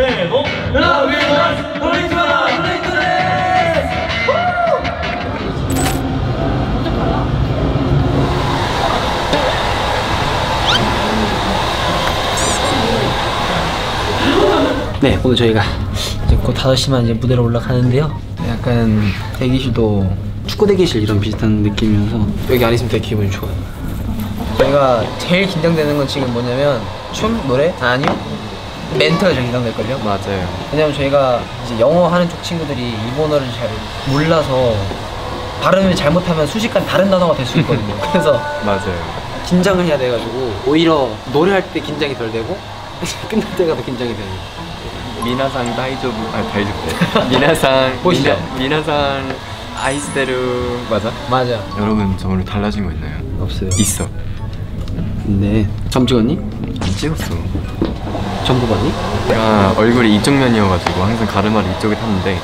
세노 라비버스 도리토라 네, 오늘 저희가 이제 곧 5시만 이제 무대로 올라가는데요. 약간 대기실도 축구 대기실 이런 비슷한 느낌이어서 여기 안 있으면 되게 기분이 좋아요. 저희가 제일 긴장되는 건 지금 뭐냐면 춤? 노래? 아니요? 멘트가 제일 긴장될걸요? 맞아요. 왜냐면 저희가 이제 영어 하는 쪽 친구들이 일본어를 잘 몰라서 발음을 잘못하면 순식간 다른 단어가 될 수 있거든요. 그래서 맞아요. 긴장을 해야 돼가지고 오히려 노래할 때 긴장이 덜 되고 끝날 때가 더 긴장이 되는. 미나상 다이조부 다이조부 미나상 보시죠. 미나상 아이스테루 맞아? 맞아. 여러분 저 오늘 달라진 거 있나요? 없어요. 있어. 네. 점 찍었니? 안 찍었어. 점 뽑았니? 내가 얼굴이 이쪽 면이어가지고 항상 가르마를 이쪽에 탔는데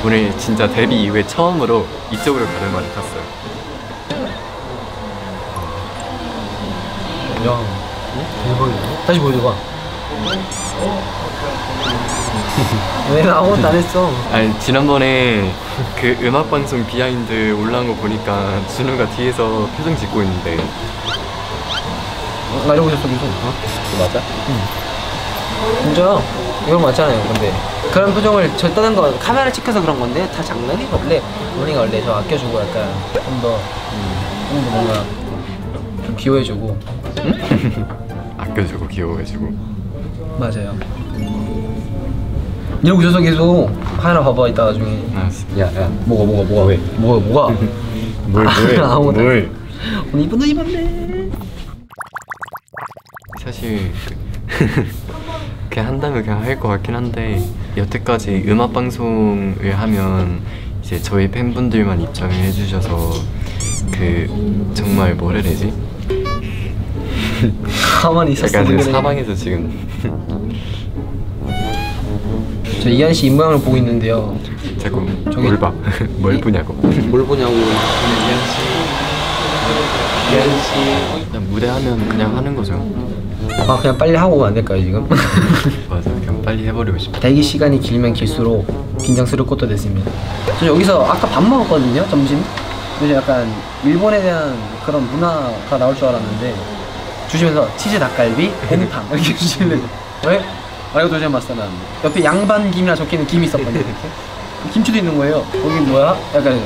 오늘 진짜 데뷔 이후에 처음으로 이쪽으로 가르마를 탔어요. 야, 대박이네. 다시 보여줘봐. 왜 나 아무것도 안 했어? 아니 지난번에 그 음악방송 비하인드 올라온 거 보니까 준우가 뒤에서 표정 짓고 있는데 나 이러고 있었어 계속. 맞아? 응. 진짜요? 이건 맞잖아요. 근데 그런 표정을 저 떠는 거 카메라 찍혀서 그런 건데 다 장난이 원래 우리가 원래 저 아껴주고 약간 좀 더 뭔가 좀 비호해주고. 아껴주고 귀여워해주고. 맞아요. 이러고 있어서 계속 하나 봐봐 이따 나중에. 알았어. 야 뭐가 왜? 뭐가? 뭘 아무것도 뭘? 오늘 이쁜 옷 입었네. 사실 그냥 한다면 그냥 할 것 같긴 한데 여태까지 음악 방송을 하면 이제 저희 팬분들만 입장을 해주셔서 그 정말 뭐라 해야 되지? 가만히 있었어. 약간 지금 사방에서 지금 저 이한 씨 입모양을 보고 있는데요. 자꾸 저기- 뭘 봐? 뭘 보냐고. 뭘 보냐고. 그냥 무대하면 그냥 하는 거죠. 아 그냥 빨리 하고 오면 안 될까요 지금? 맞아, 그냥 빨리 해버리고 싶어. 대기 시간이 길면 길수록 긴장스러울 것도 됐습니다. 저 여기서 아까 밥 먹었거든요 점심. 그래서 약간 일본에 대한 그런 문화가 나올 줄 알았는데 주시면서 치즈 닭갈비, 곰탕 이렇게 주시는데 왜? 아이고 도저히 마스터는 옆에 양반 김이나 적혀있는 김이 있었거든요. 이렇게 김치도 있는 거예요. 거기 뭐야? 약간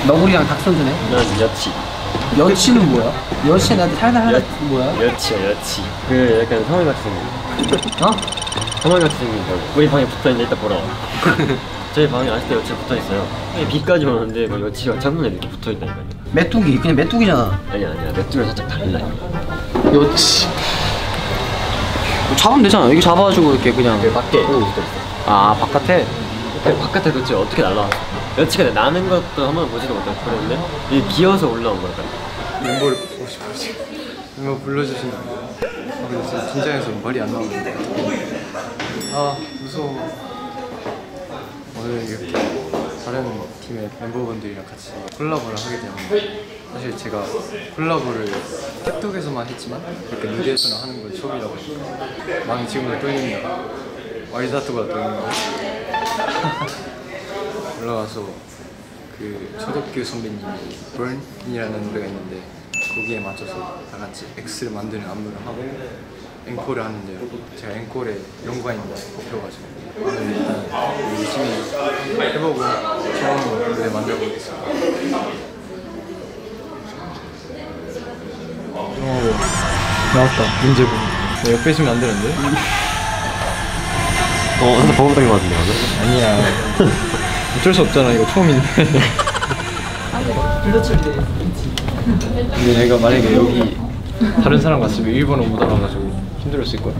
너구리랑 닭선수네? 난 여치 여치는 뭐야? 여치 나한테 살살 하라 뭐야? 여치야 여치 그 약간 사물 같이 생긴 어? 사물 같이 생긴 거 우리 방에 붙어있는데 이따 보러 와. 저희 방에 아직도 여치 붙어있어요. 비까지 오는데 막 여치가 창문에 이렇게 붙어있다니까요. 메뚜기 그냥 메뚜기잖아. 아니야 맥주랑 살짝 달라요. 여치 잡으면 되잖아. 여기 잡아가지고 이렇게 그냥 그 밖에 붙어있어. 아 바깥에? 그 바깥에 도대체 어떻게 날라왔어? 여치가 나는 것도 한번 보지도 못하고 그랬는데 이게 기어서 올라온 거야. 멤버를 보고 싶어지. 멤버 불러주시면 안 돼요? 아 근데 진짜 긴장해서 말이 안 나오는데. 아 무서워. 오늘 이렇게 다른 팀의 멤버분들이랑 같이 콜라보를 하게 되었는데 사실 제가 콜라보를 틱톡에서만 했지만 이렇게 무대에서는 하는 건 처음이라고 하니까 마음이 지금도 떨립니다. 와이자토가 떨립니다. 올라가서 그 초덕규 선배님이 Burn이라는 노래가 있는데 거기에 맞춰서 다 같이 X를 만드는 안무를 하고 앵콜을 하는데요. 제가 앵콜에 연관입니다. 뽑혀가지고 오늘 일단 열심히 해보고 처음으로 무대 만들어보겠습니다. 나왔다. 문제고. 옆에 있으면 안 되는데? 항상 버벅거리는 거 같은데 맞아? 아니야. 어쩔 수 없잖아. 이거 처음인데. 근데 내가 만약에 여기 다른 사람 갔으면 일본어 못 알아가지고 힘들었을 거야.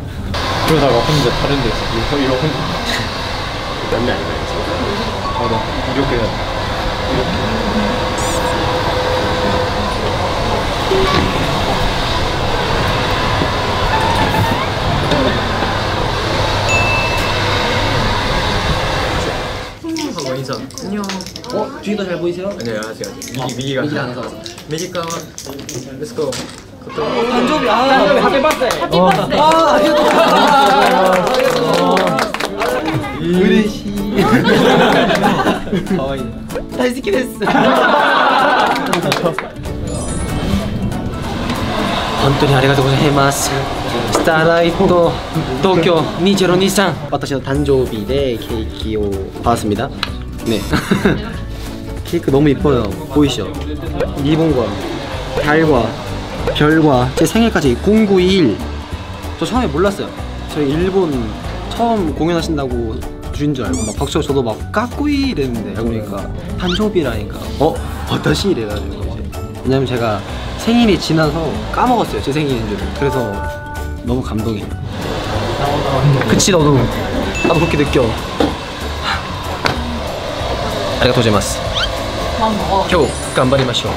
그러다가 혼자 다른 데서 이거 혼자. 남매 아닌가요? 맞아. 이렇게 해야 돼. 안녕하세요. 안녕. 뒤도 잘 보이세요? 네, 아직 미기가 미기가 미기가 렛츠고. 단조비 하게 봤어요. 우레시. 가와이. 다이스키 데스. 本当にありがとうございます。スターライト東京2023私の誕生日でケーキを받았습니다. 네. 케이크 너무 이뻐요. 보이시죠? 리본과 달과 별과 제 생일까지 0921. 저 처음에 몰랐어요. 저희 일본 처음 공연하신다고 주신 줄 알고 막 박수 저도 막 까꾸이 이랬는데 알고 보니까 단조비라니까 다시 이래가지고 이제 왜냐면 제가 생일이 지나서 까먹었어요. 제 생일인 줄. 그래서 너무 감동이에요. 그치 너도 나도 그렇게 느껴. 아리가토 고자이마스. 겨우 간바리마쇼.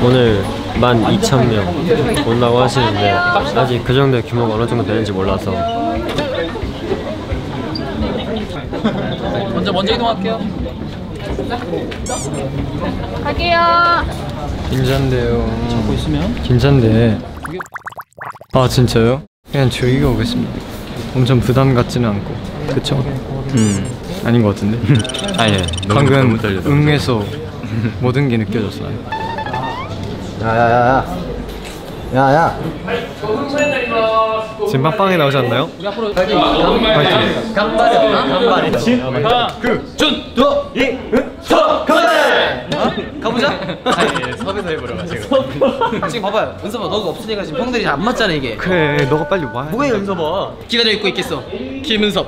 오늘 12,000명 온다고 하시는데 아직 그 정도의 규모가 어느 정도 되는지 몰라서 먼저 이동할게요. 갈게요. 긴장돼요. 잡고 있으면 긴장돼. 아 진짜요? 그냥 즐기고 오겠습니다. 엄청 부담 갖지는 않고. 그쵸? 아닌 것 같은데? 아예 방금 응에서 모든 게 느껴졌어요. 야야야. 지금 빵빵에 나오지 않나요? 우리 앞으로 파이팅! 간발에. 가보자. 섭외서 해보려고 지금. 지금 봐봐요. 은섭아 너가 없으니까 지금 형들이 잘 안 맞잖아 이게. 그래 너가 빨리 와. 뭐해 은섭아. 기다려 있고 있겠어. 김은섭.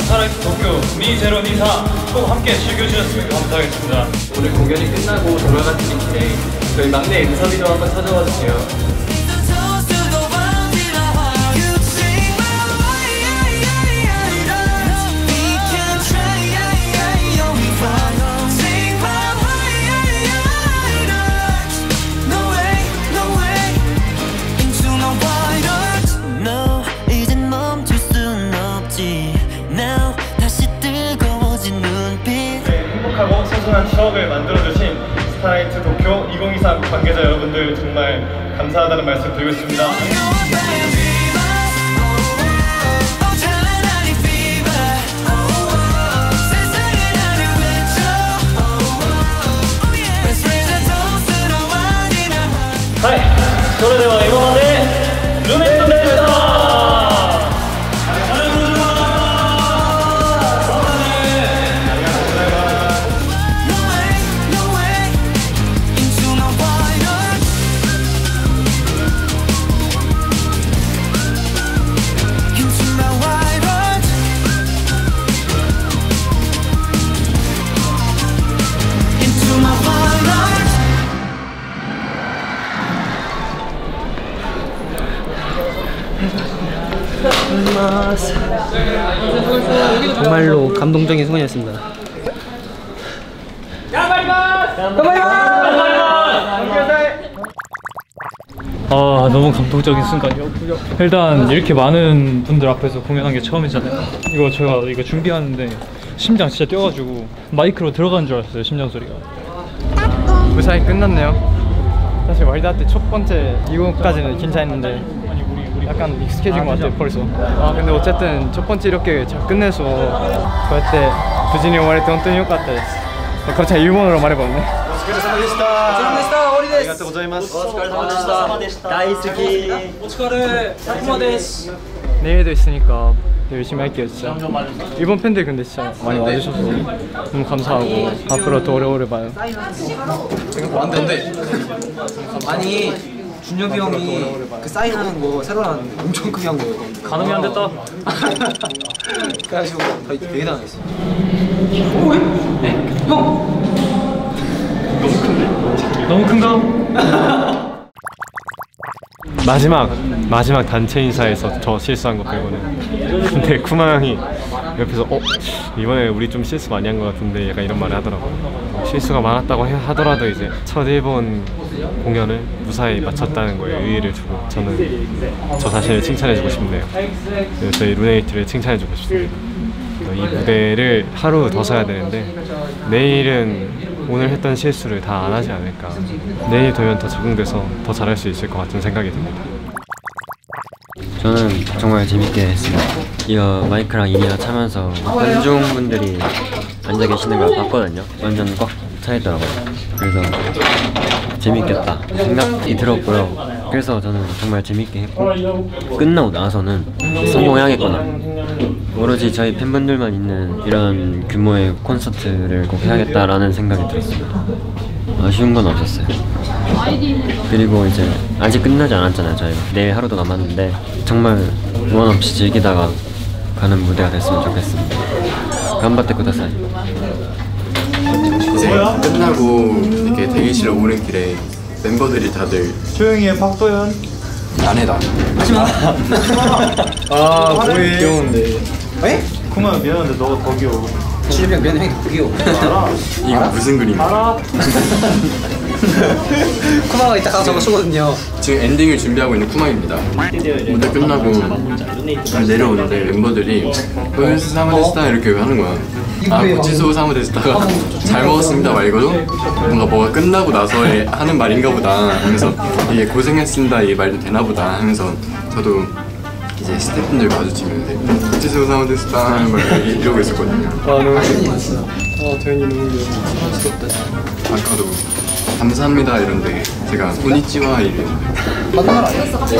스타라이트 도쿄 미024 꼭 함께 즐겨주셨으면 감사하겠습니다. 오늘 공연이 끝나고 돌아가시는 길에 저희 막내 은섭이도 한번 찾아와 주세요. 행복하고 소중한 추억을 만들어주신 스타라이트 도쿄 2023 관계자 여러분들 정말 감사하다는 말씀 드리고 싶습니다. 하이! それでは今までルネットでした。정말로 감동적인 순간이었습니다. 아 너무 감동적인 순간이었고요. 일단 이렇게 많은 분들 앞에서 공연한 게 처음이잖아요. 제가 이거 준비하는데 심장 진짜 뛰어가지고 마이크로 들어간 줄 알았어요. 심장 소리가. 무사히 끝났네요. 사실 와일드아트 첫 번째 이거까지는 긴장했는데 약간 익숙해진 것 같아요 벌써. 근데 어쨌든 첫 번째 이렇게 잘 끝내서 그때 부진이 말했던本当に良かったです。これじゃ일본어로 말해봤네. お疲れ様でした終わりです。ありがとうございます。お疲れ様でした。大好き。 내일도 있으니까 열심히 할게요 진짜. 일본 팬들 근데 진짜 많이 와주셔서 너무 감사하고 앞으로 더 오래오래 봐요. 왔는데 아니 준엽이 형이 그 사인하는 거 새로 나왔는데 엄청 크게 한 거예요. 가늠이 안 됐다. 그래가지고 되게 당했어요. 오 왜? 네? 형! 너무 큰가? 마지막 단체 인사에서 저 실수한 거 빼고는. 근데 쿠마 형이 옆에서 이번에 우리 좀 실수 많이 한 것 같은데 약간 이런 말을 하더라고요. 실수가 많았다고 하더라도 이제 첫 일본 공연을 무사히 마쳤다는 거에 의의를 두고 저는 저 자신을 칭찬해주고 싶네요. 그래서 저희 루네이트를 칭찬해주고 싶습니다. 이 무대를 하루 더 서야 되는데 내일은 오늘 했던 실수를 다 안 하지 않을까. 내일 되면 더 적응돼서 더 잘할 수 있을 것 같은 생각이 듭니다. 저는 정말 재밌게 했습니다. 이거 마이크랑 인이어 차면서观众분들이 앉아 계시는 걸 봤거든요. 완전 꽉 차있더라고요. 그래서 재밌겠다 생각이 들었고요. 그래서 저는 정말 재밌게 했고 끝나고 나서는 성공해야겠거나 오로지 저희 팬분들만 있는 이런 규모의 콘서트를 꼭 해야겠다라는 생각이 들었습니다. 아쉬운 건 없었어요. 그리고 이제 아직 끝나지 않았잖아요. 저희가 내일 하루도 남았는데 정말 무한 없이 즐기다가 가는 무대가 됐으면 좋겠습니다. 간바테 쿠다사이. 이제 끝나고 이렇게 대기실에 오는 길에 멤버들이 다들 조용히 해 박도현. 아내다. 하지마. 아 거의 귀여운데. 에? 쿠마 미안한데 너가 더 귀여워. 준엽이 형 미안해 형이 귀여워. 이거 무슨 그림이야? 쿠마가 이따 가서 저거 쓰거든요. 지금 엔딩을 준비하고 있는 쿠마입니다. 무대 끝나고 내려오는데 멤버들이 고연스 사무데스타 이렇게 하는 거야. 아 고치소 사무데스타가 잘 먹었습니다 말고도 뭔가 뭐가 끝나고 나서 하는 말인가 보다 하면서 이게 고생했습니다 이 말도 되나 보다 하면서 저도 이제 스태프분들 마주치면서 고치소 사무데스타 하는 말 이러고 있었거든요. 아 너무 귀여웠어. 도현이 너무 귀여워. 아까도 감사합니다 이런데 제가 고니치와 이랬는데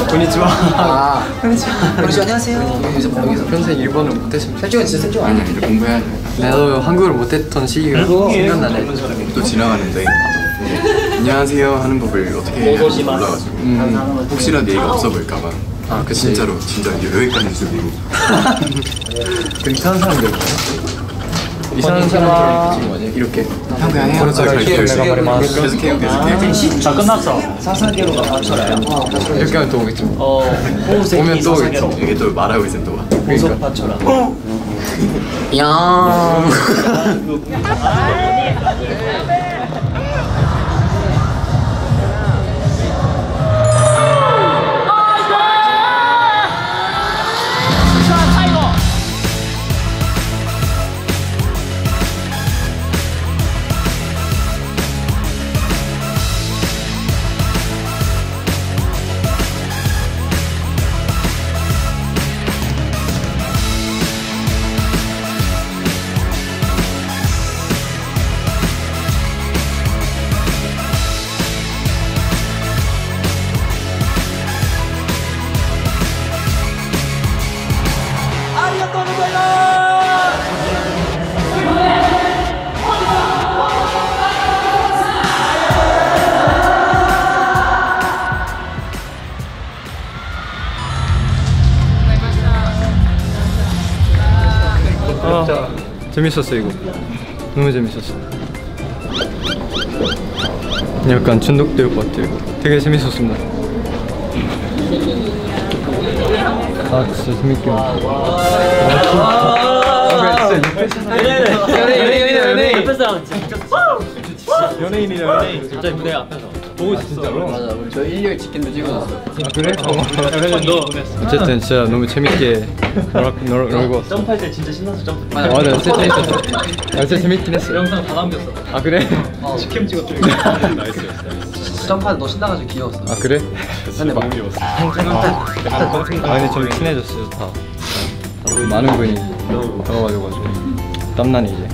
고니치와. 아 그렇죠. 안녕하세요. 여기서 평생 일본을 못했으면 설정은 진짜 설정 아니 아니야. 이제 공부해야 돼. 나도 한국어를 못했던 시기가 생각나네. 또 지나가는데 이제 안녕하세요 하는 법을 어떻게 해야 할지 몰라가지고 혹시라도 얘기가 없어 보일까봐 진짜로 진짜 여기까지 주고 그 이상한 사람들 이상한 사람들 이렇게 형 그냥 해요. 계속해요. 다 끝났어. 이렇게 하면 또 오겠죠. 오면 또 오겠죠. 이게 또 말하고 있으면 또 와. 야. 재밌었어 이거. 너무 재밌었어. 약간 중독될 것 같아요. 되게 재밌었습니다. 아 진짜 재밌게. 연예인 앞에서 연예인이야 연예인. 갑자기 무대 앞에서 보고 있어 진짜로? 맞아, 우리 저 일렬 치킨도 찍어놨어. 아 그래? 그래서 너 어쨌든 진짜 너무 재밌게 놀고 점프할 때 진짜 신나서 점프. 맞아 진짜 재밌었어. 진짜 재밌긴 했어. 영상 다 남겼어. 아 그래? 직캠 찍었죠. 점프하다 너 신나가지고 귀여웠어. 아 그래? 근데 막 아니 좀 친해졌어요 다. 많은 분이 들어가지고 땀나네 이제.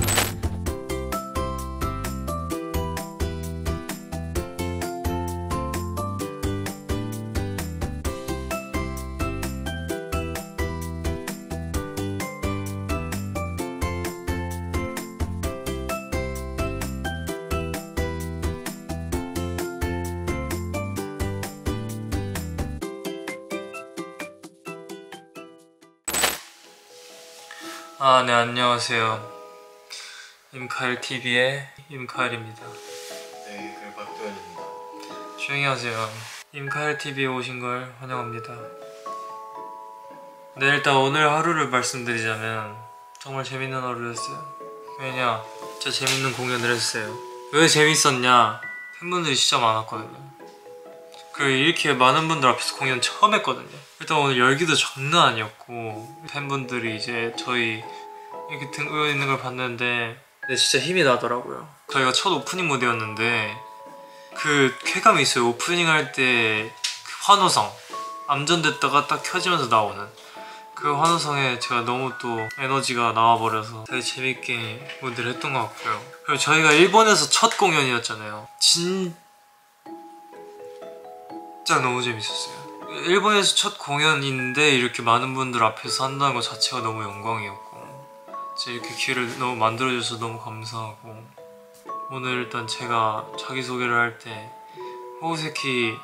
아, 네, 안녕하세요. 임카일 TV의 임카일입니다. 네, 그 박도현입니다. 조용히 하세요. 임카일 TV에 오신 걸 환영합니다. 네, 일단 오늘 하루를 말씀드리자면 정말 재밌는 하루였어요. 왜냐, 진짜 재밌는 공연을 했어요. 왜 재밌었냐? 팬분들이 진짜 많았거든요. 그리고 이렇게 많은 분들 앞에서 공연 처음 했거든요. 일단 오늘 열기도 장난 아니었고 팬분들이 이제 저희 이렇게 등 의원 있는 걸 봤는데 근데 진짜 힘이 나더라고요. 저희가 첫 오프닝 무대였는데 그 쾌감이 있어요. 오프닝 할 때 그 환호성 암전됐다가 딱 켜지면서 나오는 그 환호성에 제가 너무 또 에너지가 나와버려서 되게 재밌게 무대를 했던 것 같고요. 그리고 저희가 일본에서 첫 공연이었잖아요. 진짜 너무 재밌었어요. 일본에서 첫 공연인데 이렇게 많은 분들 앞에서 한다는 것 자체가 너무 영광이었고 진짜 이렇게 기회를 너무 만들어줘서 너무 감사하고 오늘 일단 제가 자기소개를 할 때 호우세키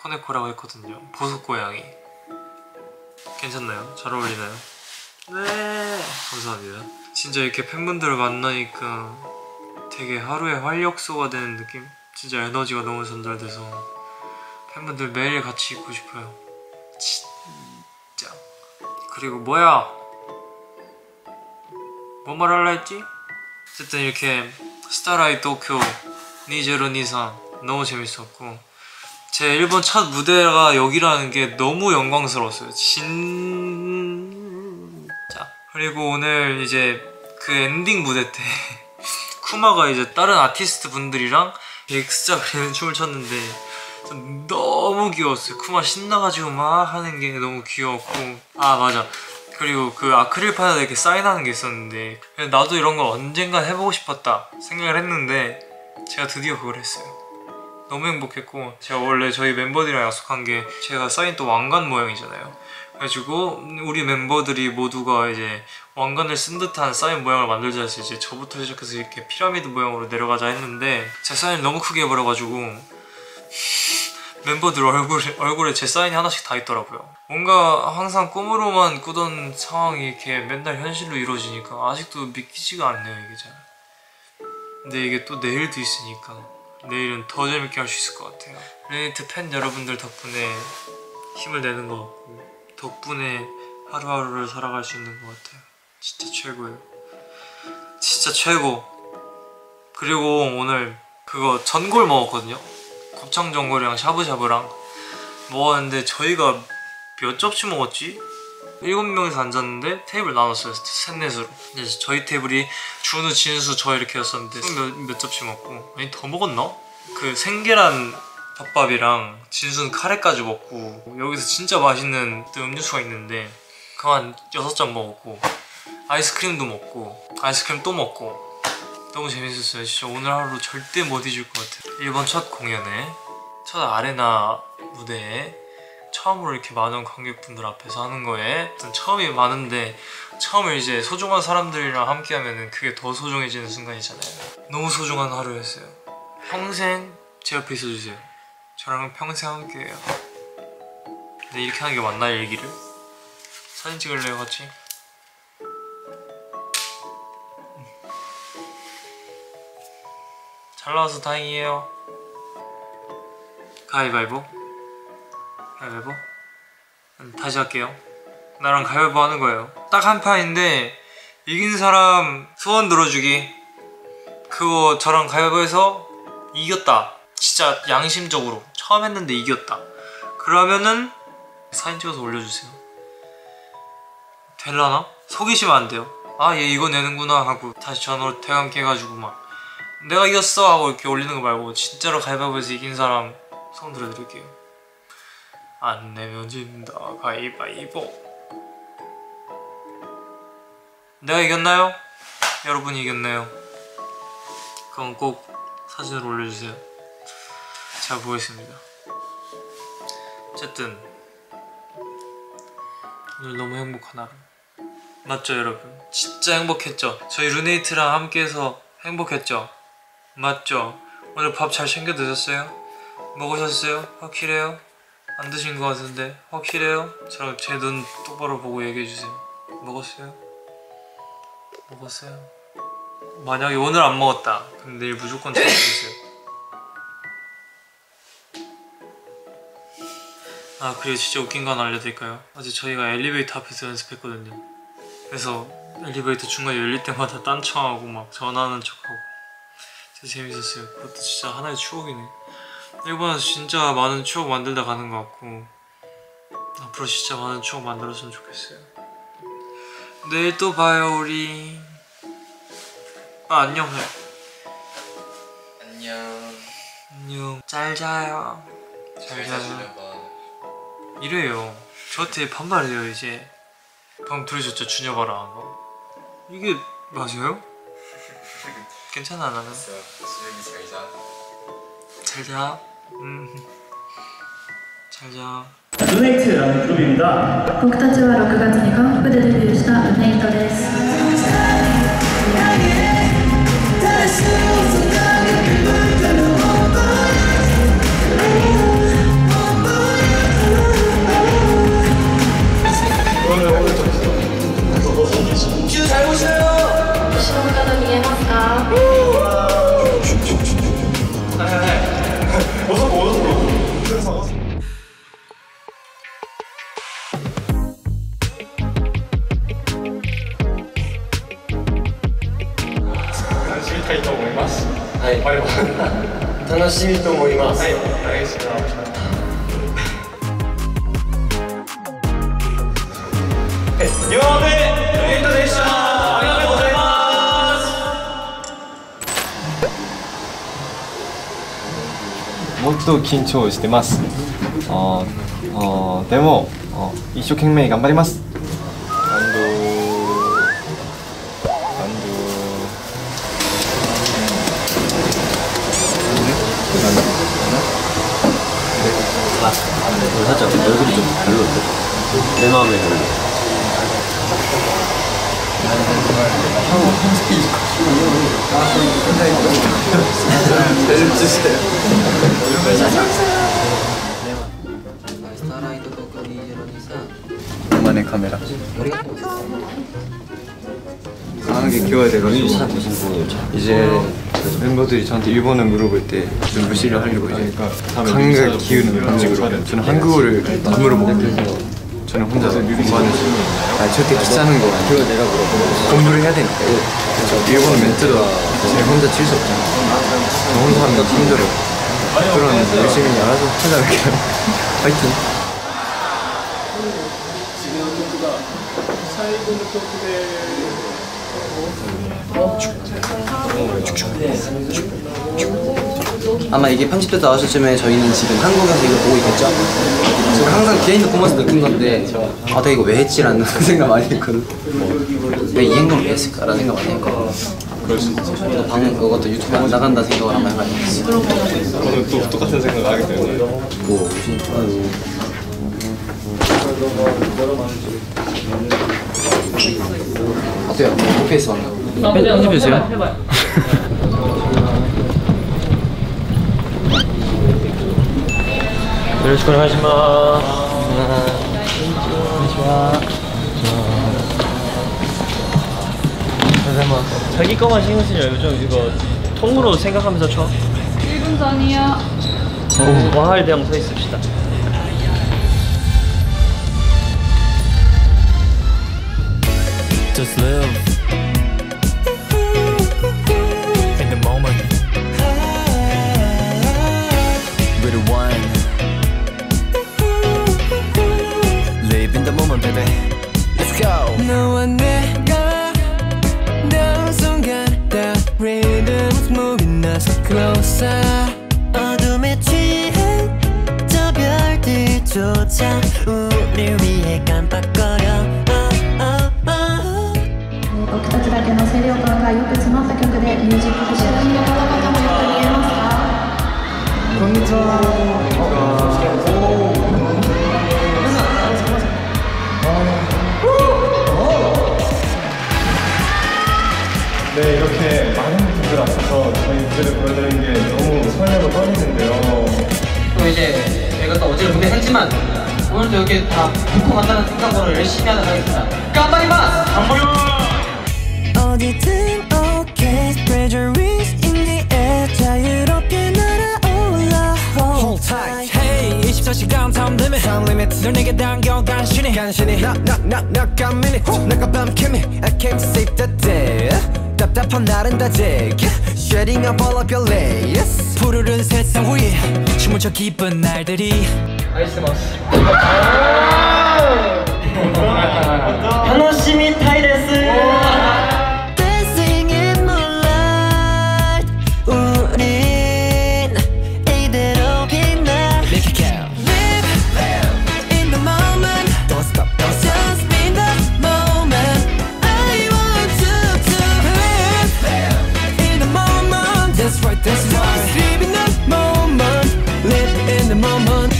코네코라고 했거든요. 보석고양이 괜찮나요? 잘 어울리나요? 네 감사합니다. 진짜 이렇게 팬분들을 만나니까 되게 하루의 활력소가 되는 느낌? 진짜 에너지가 너무 전달돼서 팬분들 매일 같이 있고 싶어요. 진짜. 그리고 뭐야? 뭐 말할라 했지? 어쨌든 이렇게 스타라이 도쿄 2023 너무 재밌었고 제 일본 첫 무대가 여기라는 게 너무 영광스러웠어요. 진짜. 그리고 오늘 이제 그 엔딩 무대 때 쿠마가 이제 다른 아티스트 분들이랑 엑스자 그리는 춤을 췄는데 너무 귀여웠어요. 쿠마 신나가지고 막 하는 게 너무 귀여웠고 아 맞아 그리고 그 아크릴판에 이렇게 사인하는 게 있었는데 나도 이런 거 언젠간 해보고 싶었다 생각을 했는데 제가 드디어 그걸 했어요. 너무 행복했고 제가 원래 저희 멤버들이랑 약속한 게 제가 사인 또 왕관 모양이잖아요. 그래가지고 우리 멤버들이 모두가 이제 왕관을 쓴 듯한 사인 모양을 만들자 해서 이제 저부터 시작해서 이렇게 피라미드 모양으로 내려가자 했는데 제 사인을 너무 크게 해버려가지고 멤버들 얼굴에 제 사인이 하나씩 다 있더라고요. 뭔가 항상 꿈으로만 꾸던 상황이 이렇게 맨날 현실로 이루어지니까 아직도 믿기지가 않네요 이게 잘. 근데 이게 또 내일도 있으니까 내일은 더 재밌게 할 수 있을 것 같아요. 레이트 팬 여러분들 덕분에 힘을 내는 것 같고 덕분에 하루하루를 살아갈 수 있는 것 같아요. 진짜 최고예요. 진짜 최고. 그리고 오늘 그거 전골 먹었거든요. 곱창 전골이랑 샤브샤브랑 먹었는데 저희가 몇 접시 먹었지? 7명이서 앉았는데 테이블 나눴어요. 셋넷으로. 저희 테이블이 준우, 진수, 저 이렇게 였었는데 몇 접시 먹고 아니 더 먹었나? 그 생계란 덮밥이랑 진수는 카레까지 먹고 여기서 진짜 맛있는 음료수가 있는데 그거 한 6잔 먹었고 아이스크림도 먹고 아이스크림 또 먹고 너무 재밌었어요. 진짜 오늘 하루 절대 못 잊을 것 같아요. 일본 첫 공연에 첫 아레나 무대에 처음으로 이렇게 많은 관객분들 앞에서 하는 거에 일단 처음이 많은데 처음에 이제 소중한 사람들이랑 함께 하면은 그게 더 소중해지는 순간이잖아요. 너무 소중한 하루였어요. 평생 제 옆에 있어주세요. 저랑 평생 함께해요. 근데 이렇게 하는 게 맞나 일기를? 사진 찍을래요 같이? 잘 나와서 다행이에요. 가위바위보? 가위바위보? 다시 할게요. 나랑 가위바위보 하는 거예요. 딱 한 판인데 이긴 사람 소원 들어주기. 그거 저랑 가위바위보해서 이겼다 진짜 양심적으로 처음 했는데 이겼다 그러면은 사진 찍어서 올려주세요. 될라나? 속이시면 안 돼요. 아 얘 이거 내는구나 하고 다시 전화로 대감해가지고 막 내가 이겼어 하고 이렇게 올리는 거 말고 진짜로 가위바위보에서 이긴 사람 손 들어드릴게요. 안 내면 진다 가위바위보. 내가 이겼나요? 여러분이 이겼나요? 그럼 꼭 사진을 올려주세요. 제가 보겠습니다. 어쨌든 오늘 너무 행복한 하루 맞죠 여러분? 진짜 행복했죠? 저희 르네이트랑 함께해서 행복했죠? 맞죠? 오늘 밥 잘 챙겨 드셨어요? 먹으셨어요? 확실해요? 안 드신 것 같은데 확실해요? 저랑 제 눈 똑바로 보고 얘기해주세요. 먹었어요? 먹었어요? 만약에 오늘 안 먹었다 그럼 내일 무조건 챙겨주세요. 아 그리고 진짜 웃긴 거 하나 알려드릴까요? 어제 저희가 엘리베이터 앞에서 연습했거든요. 그래서 엘리베이터 중간에 열릴 때마다 딴청하고 막 전화하는 척하고 진짜 재밌었어요. 그것도 진짜 하나의 추억이네. 일본에서 진짜 많은 추억 만들다 가는 것 같고 앞으로 진짜 많은 추억 만들었으면 좋겠어요. 내일 또 봐요 우리. 아 안녕 해. 안녕. 안녕. 잘 자요. 잘 자요. 이래요. 저한테 반말해요 이제. 방금 들으셨죠? 준여봐라 한 거. 이게 맞아요? 괜찮아 나는. 수영이 잘 자. 잘 자. 잘 자. 르네이트라는 그룹입니다. 僕たちは6月に韓国でデビューしたルネイトです。後ろの方見えますか？楽しみと思います。はい、お願いします。今までルネイトでした。ありがとうございます。もっと緊張してます。でも一生懸命頑張ります。살짝 얼굴이 좀 별로인데? 내 마음에 별로. 오랜만에 카메라 강하게 키워야 돼가지고 이제 멤버들이 저한테 일본어 물어볼 때 좀 무시를 하려고 이제 강하게 키우는 방식으로 저는 한국어를 안 물어보거든요. 저는 혼자서 공부하는 중이에요. 절대 귀찮은 거 공부를 해야 되니까 일본어 멘트도 제가 혼자 칠 수 없잖아요. 저 혼자 하면 힘들어요. 그런 열심히 알아서 찾아갈게요. 파이팅! 아마 이게 편집돼서 나왔을 쯤에 저희는 지금 한국에서 이거 보고 있겠죠? 제가 항상 비하인드 보면서 느낀 건데 아 내가 이거 왜 했지라는 생각 많이 했거든. 왜 이 행동을 왜 했을까라는 생각 많이 했거든. 그럴 수 있지. 그것도 유튜브에 안 나간다 생각을 아마 해가지고 저는 또 똑같은 생각을 하기 때문에 뭐 진짜 어때요? 오페이스 방금 편집해주세요. 요로시ku 오네가이시마스. 자기 거만 신경 쓰지 말고 좀 이거 통으로 생각하면서 쳐. 1분 전이요. 와할 대형 서 있읍시다. Just live in the moment. 시간조차 우릴 위해 깜빡거려 僕たちだけの清涼感がよく詰まった曲でミュージックビジュアルの方々もよく見えますか？こんにちは。네, 이렇게 많은 분들 앞에서 저희 무대를 보여드리는 게 너무 설레고 떨리는데요. 또 이제 저희가 또 어제 무대 했지만 오늘도 여기 다 붙고 간다는 생각으로 열심히 하도록 하겠습니다. 깜빡이마스! 어디든 okay, pressure is in the air. 자유롭게 날아올라. Hold tight. Hey, 24시간 time limit. Time limit을 내게 당겨 간신히. 나 까미니. 내가 밤캐미. I can't save the day. 답답한 날은 다제. Shredding up all of your layers. 푸르른 세상 위에 춤을 춰 기쁜 날들이. 아이스마스. 楽しみたいです。Dancing in moonlight. 우린 이대로 빛나. Make it count. Live in the moment. Don't stop, don't stop. Just be in the moment. I want you to live in the moment. That's right, that's right. Just live in the moment. Live in the moment.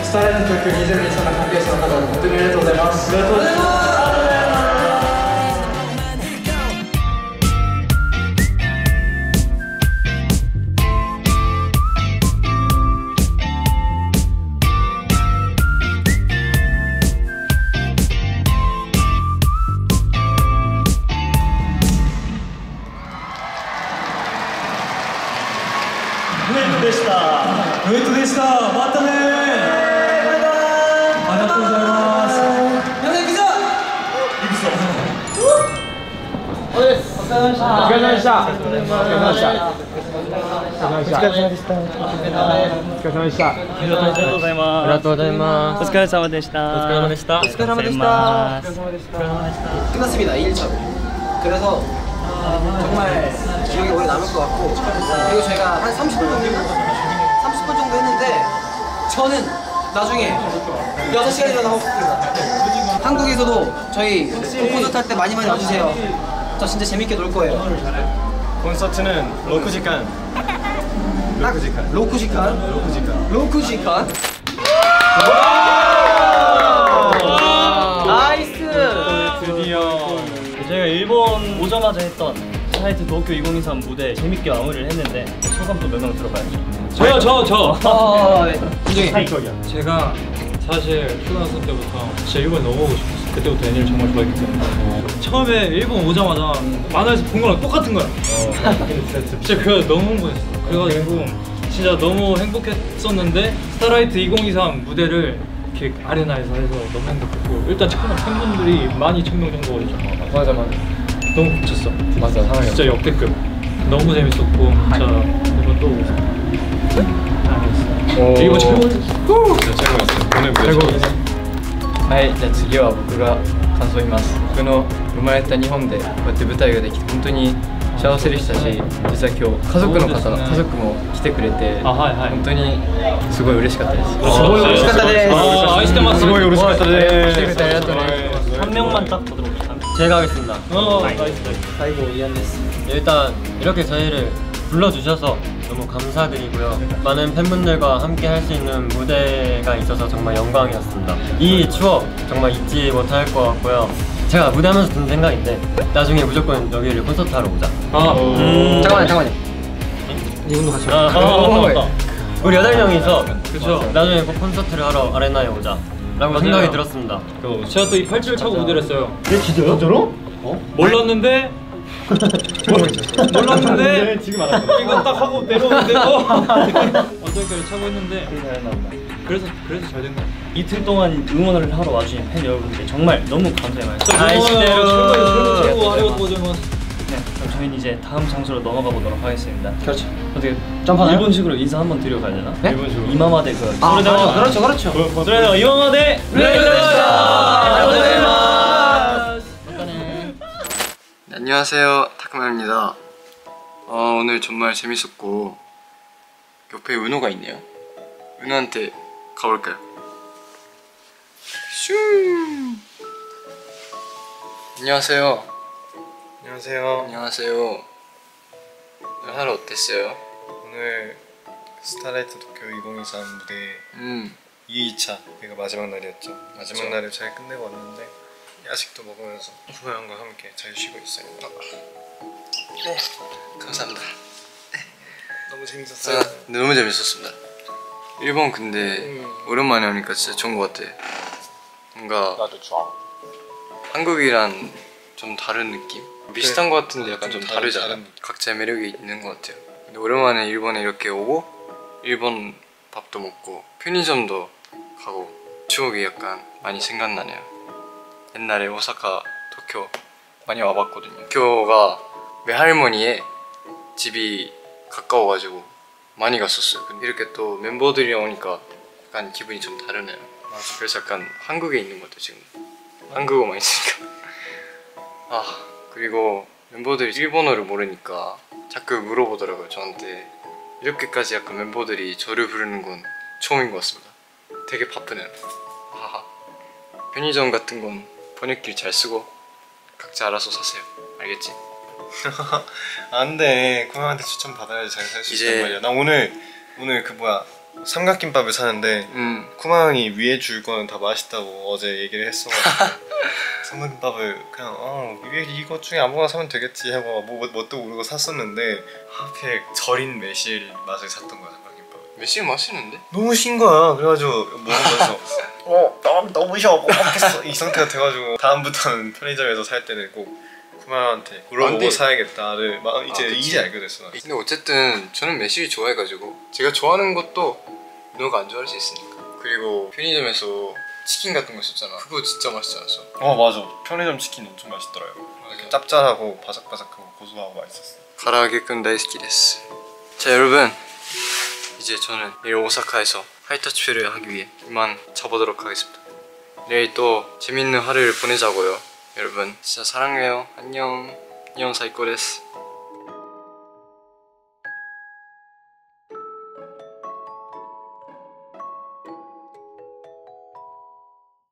스타일은 도쿄 2023을 함께해서 가장 모두ありがとうございます。ありがとうございます。 ウェイトでした。ウェイトでした。またね。ありがとうございます。皆さん行くぞ。行くぞ。お疲れ様でした。お疲れ様でした。お疲れ様でした。お疲れ様でした。お疲れ様でした。ありがとうございます。ありがとうございます。お疲れ様でした。お疲れ様でした。お疲れ様でした. 끝났습니다. 2일차. 그래서 정말 기억이 오래 남을 것 같고 그리고 저희가 한 30분 정도 했는데 저는 나중에 6시간이라도 하고 싶습니다. 한국에서도 저희 콘서트 할 때 많이 와주세요. 저 진짜 재밌게 놀 거예요. 콘서트는 6시간. 6시간? 나이스! 드디어 저희가 일본 오자마자 했던 사이트 도쿄 2023 무대 재밌게 마무리를 했는데 소감 또 몇 명 들어봐야죠. 저요. 네. 제가 사실 초등학생 때부터 진짜 일본 너무 오고 싶었어요. 그때부터 애니를 정말 좋아했기 때문에 처음에 일본 오자마자 만화에서 본 거랑 똑같은 거야. 진짜 그거 너무 흥분했어. 그래가지고 진짜 너무 행복했었는데 스타라이트 2023 무대를 이렇게 아레나에서 해서 너무 행복했고 일단 처음에 팬분들이 12,000명 정도 오셨잖아. 맞아. 너무 뭉쳤어. 맞아, 사랑해. 진짜 역대급. 너무 재밌었고 진짜 이번 또 오고 싶어. 일본 최고였어. 진짜 최고였어요. 오늘 무대 최고였어요. はい、じゃあ次は僕が感想を言います。僕の生まれた日本でこうやって舞台ができて本当に幸せでしたし、実は今日家族も来てくれて本当にすごい嬉しかったです。すごい嬉しかったです。愛してます。すごい嬉しかったです。来てくれてありがとうね。 한 명만 딱 더 들어볼게요. 제가 하겠습니다. 아이고 이해했어. 일단 이렇게 저희를 불러주셔서 너무 감사드리고요. 많은 팬분들과 함께 할 수 있는 무대가 있어서 정말 영광이었습니다. 이 추억 정말 잊지 못할 것 같고요. 제가 무대하면서 든 생각인데 나중에 무조건 여기를 콘서트 하러 오자. 잠깐만요. 이분도 같이 우리 8명이서 그쵸. 나중에 꼭 콘서트를 하러 아레나에 오자. 라고 생각이 들었습니다. 제가 또 이 팔찌를 차고 무대를 했어요. 진짜로? 몰랐는데 몰랐는데 지금 알았어. 이거 딱 하고 내려오는데 어떨까를 차고 했는데 그래서 잘 된 거야. 이틀 동안 응원을 하러 와주신 팬 여러분께 정말 너무 감사히 말씀드립니다. 최고 아리가또 고자이마스. 네, 그럼 저희는 이제 다음 장소로 넘어가 보도록 하겠습니다. 그렇죠. 어떻게 점프하나요? 일본식으로 인사 한번 드려 가야 되나? 네? 일본식으로. 이마마데 그 그렇죠. 그래요. 이마마데 안녕하세요, 타크만입니다. 오늘 정말 재밌었고 옆에 은호가 있네요. 은호한테 가볼까요? 슝. 안녕하세요. 안녕하세요. 오늘 하루 어땠어요? 오늘 스타라이트 도쿄 2023 무대 2회차 그러니까 마지막 날이었죠. 마지막 날을 잘 끝내고 왔는데 야식도 먹으면서 쿠마 형과 함께 잘 쉬고 있어요. 네, 감사합니다. 너무 재밌었어요. 네, 너무 재밌었습니다. 일본 근데 오랜만에 오니까 진짜 좋은 것 같아. 뭔가 나도 좋아. 한국이랑 좀 다른 느낌? 비슷한 것 같은데 약간 좀 다르잖아. 다른 각자의 매력이 있는 것 같아요. 근데 오랜만에 일본에 이렇게 오고 일본 밥도 먹고 편의점도 가고 추억이 약간 많이 생각나네요. 옛날에 오사카, 도쿄 많이 와봤거든요. 도쿄가 외할머니의 집이 가까워가지고 많이 갔었어요. 근데 이렇게 또 멤버들이랑 오니까 약간 기분이 좀 다르네요. 그래서 약간 한국에 있는 것 같아요 지금. 한국어만 있으니까. 그리고 멤버들이 일본어를 모르니까 자꾸 물어보더라고요 저한테. 이렇게까지 약간 멤버들이 저를 부르는 건 처음인 것 같습니다. 되게 바쁘네요. 편의점 같은 건 번역기 잘 쓰고 각자 알아서 사세요. 알겠지? 안돼, 쿠마한테 추천 받아야지 잘 살 수 이제- 있단 말이야. 나 오늘 그 뭐야 삼각김밥을 사는데 쿠마 형이 위에 줄 거는 다 맛있다고 어제 얘기를 했어가지고 삼각김밥을 그냥 위에 이것 중에 아무거나 사면 되겠지 하고 뭣도 모르고 샀었는데 하필 절인 매실 맛을 샀던 거야. 삼각김밥 매실 맛있는데? 너무 신 거야. 그래가지고 먹으면서 너무 셔 못 먹겠어 이 상태가 돼가지고 다음부터는 편의점에서 살 때는 꼭 쿠마한테 물어보고 근데- 사야겠다를 이제 알게 됐어. 근데 어쨌든 저는 매실이 좋아해가지고 제가 좋아하는 것도 너가 안 좋아할 수 있으니까. 그리고 편의점에서 치킨 같은 거 있었잖아. 그거 진짜 맛있지 않았어? 맞아. 편의점 치킨 엄청 맛있더라고요. 이렇게 짭짤하고 바삭바삭하고 고소하고 맛있었어. 가라아게군 다이스키 데스. 자 여러분, 이제 저는 내일 오사카에서 하이타치를 하기 위해 이만 잡아보도록 하겠습니다. 내일 또 재밌는 하루를 보내자고요. 여러분 진짜 사랑해요. 안녕. 안녕 사이코 데스.